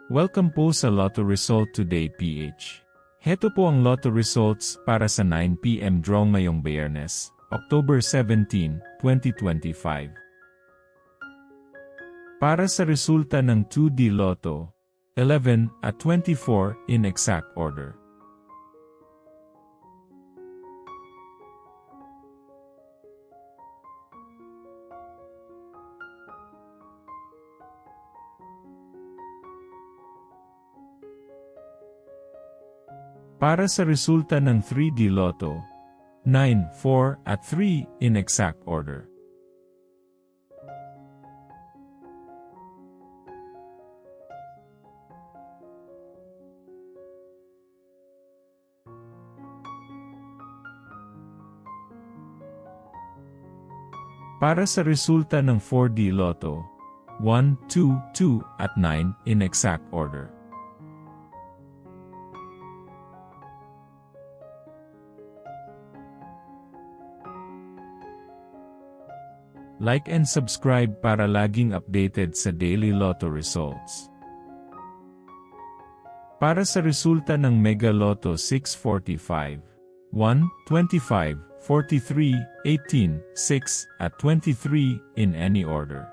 Welcome po sa Lotto Result Today PH. Heto po ang Lotto Results para sa 9 PM draw ngayong Biyernes, October 17, 2025. Para sa resulta ng 2D Lotto, 11 at 24 in exact order. Para sa resulta ng 3D Lotto, 9, 4 at 3 in exact order. Para sa resulta ng 4D Lotto, 1, 2, 2 at 9 in exact order. Like and subscribe para laging updated sa daily Lotto results. Para sa resulta ng Mega Lotto 645, 1, 25, 43, 18, 6, at 23 in any order.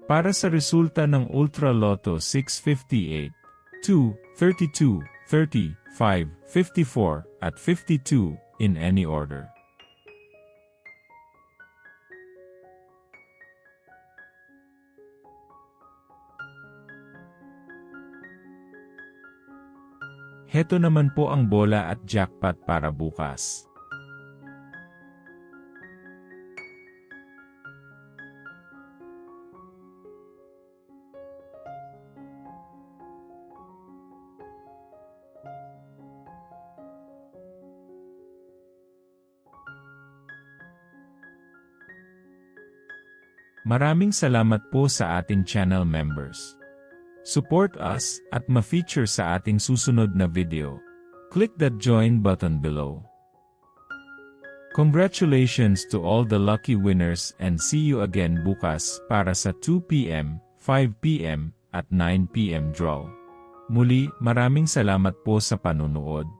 Para sa resulta ng Ultra Lotto 658, 2, 32, 30, 5, 54, at 52 in any order. Heto naman po ang bola at jackpot para bukas. Maraming salamat po sa ating channel members. Support us at ma-feature sa ating susunod na video. Click that join button below. Congratulations to all the lucky winners and see you again bukas para sa 2 PM, 5 PM at 9 PM draw. Muli, maraming salamat po sa panunood.